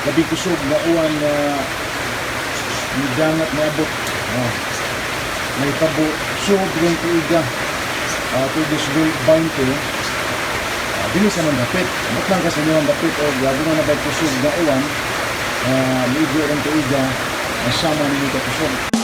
labi kusog na uwan na midangat na abot. May tabo sobrang tuiga. To this will bind to. Dili sa mandapit. Amot lang kasi nyo mandapit o gabi na nabay kusog na uwan. Ligo rin tuiga. Sama nyo ka kusog.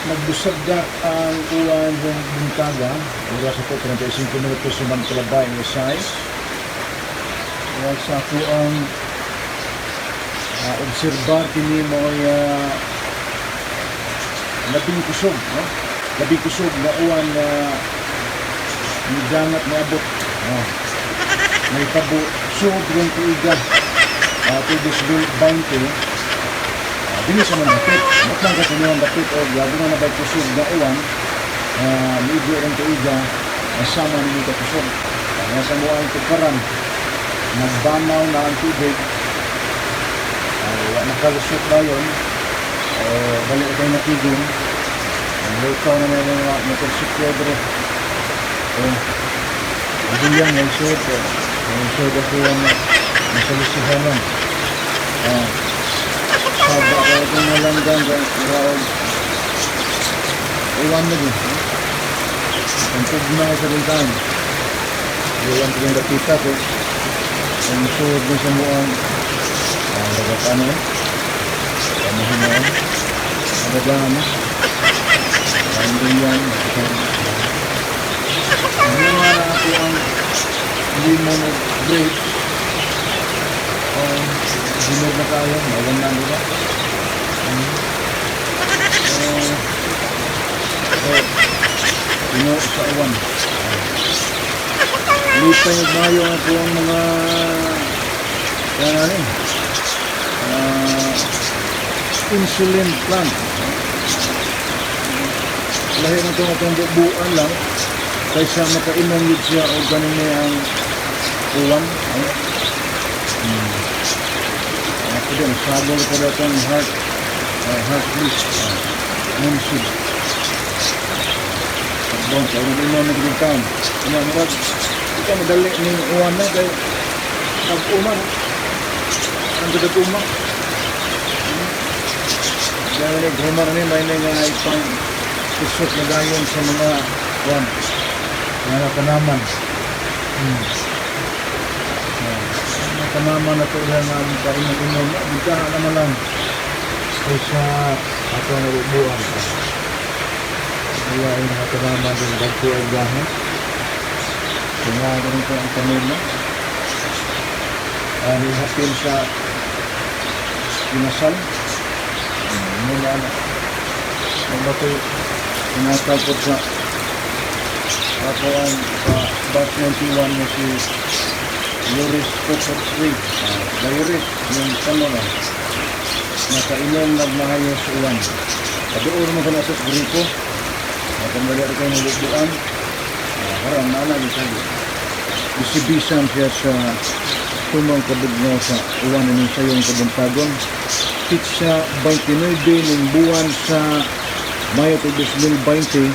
Nagbusagdak ang uwan ng Buntaga. Oras po 35 minutos sa Mantalabay ng size. At sa ako ang obserbar kini mo ay labing kusog. Labing kusog na uwan na midangat na abot. May tabo sobrang tuiga. To this will bind to. Dili sa mandapit. Amot lang kasi nyo mandapit o gabi na nabay kusog na uwan. Ligo rin tuiga. Sama nyo ka kusog. Nasa mo ang tukaran. Nagbanaw na ang tubig. Nakalusot na yun. Balik kayo natigong. Ikaw na may mga motorsiklo bro. Hindi yan may shoot. May shoot ako yung masalusihan lang. Saba ka itong nalanggan dahil iwan mo din. Ang tugma sa rintan. Iwan ko yung dakita ko. Ang suod mo sa muang lagat ano panahin mo ano ba ano hindi yan hindi nga na ako ang limon of grape dinod na tayo mawan na diba pino sa uwan lipay mayo ako ang mga kaya insulin plant lahi na itong buuan lang kaysa makainom yun siya o ganun na ang uwan ako din sabol ko na itong heart leaf moonseed pagdong sa ulit mo nagrintan marag ito madali ng uwan na kaya nag-uman ang dagat-uman dahil nag-humar rin may nga ipang kusot na gayon sa mga uwan mga kanaman mga kanaman na ito ilan na painom-inom bigkahan naman lang sa ato na ubuan kaya yung mga kanaman din dagko ay gahan kaya ganun ko ang kanila hihapin sa pinasal mula na ito tinatapot sa ako ang batch 91 na si Loris Popot 3 Loris yung ano na nakainom nagmahayos uwan kadoon mo ka na sa grupo nakambali rin kayo ng lubuan haram na lang sabi isibisan siya sa tumang kabugnaw sa uwan ng sayong kabuntagon pitsa 29 ng buwan sa Mayo 2020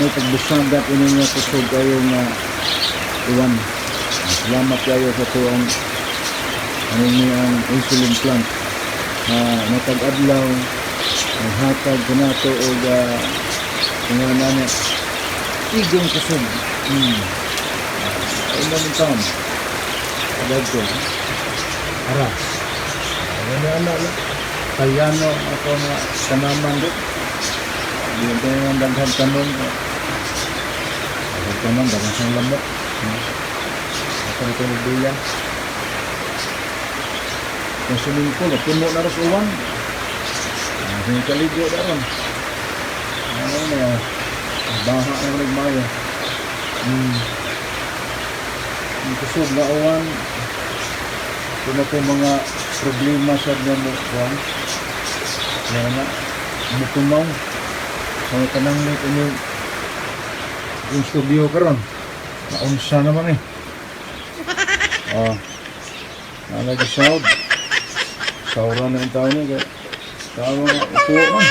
may pagbusandat inyong nga kusog kayo nga uwan salamat kayo sa tuwang ano niya ang insulin plant matag-adlaw ang hatag ko na ito o nga nanet igong kusog ay namin taon agad ko ara ano na anak Tayano ako nga kanaman doon hindi tayo ang daghan tanong daghan tanong daghan siyang lamok ako ito nagduyan yung swimming pool puno na rin uwan yung kaligo na rin ano na baha na nagmaya yung kusog na uwan kung ako mga problema sa mga uwan kaya na mutumaw sa tanang nito yung studio karon naunsa naman nag-sound. Sauran na yung tao niya. Kaya tao nga, upuan.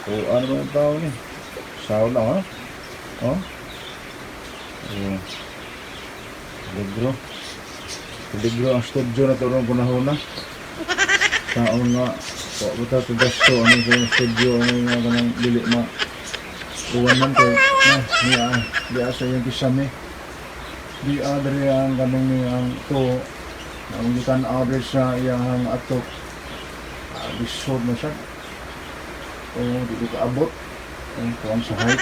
Upuan naman yung tao niya. Sound lang, ha? Oh? Peligro. Peligro ang studio na ito ng panahon na. Taon nga, kung ba ito gasto, ano yung studio, ano yung mga ganang lili ma. Uwan man ko, di asa yung kisame. Di adre ang ganang niyang to, ang gikan adre sa iyang atok. Bisod na siya. O, di ko kaabot. Ang kuwan sa height.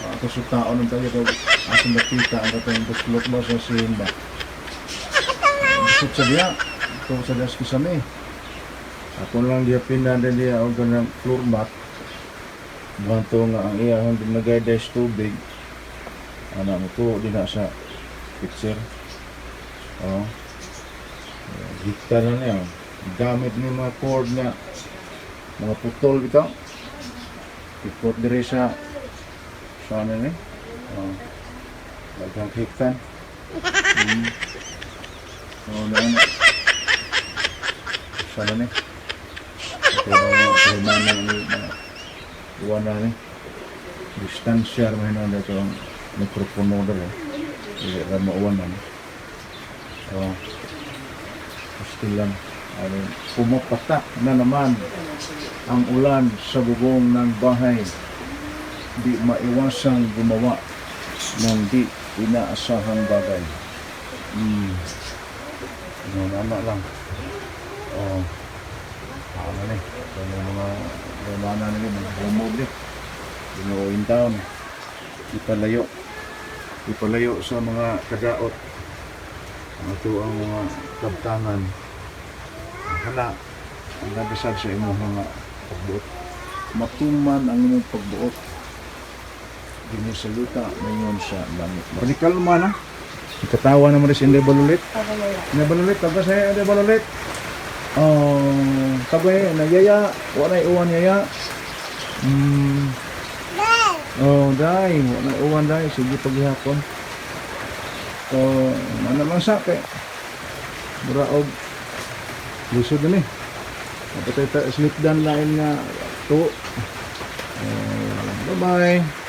Ito sa taon ng tayo, asin nakita ang katong buslot mo sa simba. Bisod sa diya, ito sa diya sa kisame. Ako lang dia pindan din dia og ganang floor mat. Banto nga ang iya hon dinagay dash tubig. Ana mo to di na sa picture. Oh. Hikta na niya. Gamit ni mga cord niya. Mga putol bitaw. Ipot diri sa ano ni? Oh. Lagang hiktan. Oh, na. Sana ni. Ito mana ni buwan na ni distansya man na ito ang mikropono dito hindi na mauwan na pastilan pumapatak na naman ang ulan sa bubong ng bahay di maiwasang gumawa ng di inaasahang bagay ano lang ano ni mga romana nila mga homog binuin taon ipalayo sa mga kadaot ito ang mga kabtangan hala ang nabisag sa imong mga pagbuot matuman ang imong pagbuot ginisaluta mayon sa langit panikalma na ikatawa naman rin si Inday Balulit taga sa Inday Balulit kabay nagyaya wala iwan yaya dai wala iwan dai sige paghihapon ano man sa kay muraog lisod ni kapatay ta sleep down lain nga to bye bye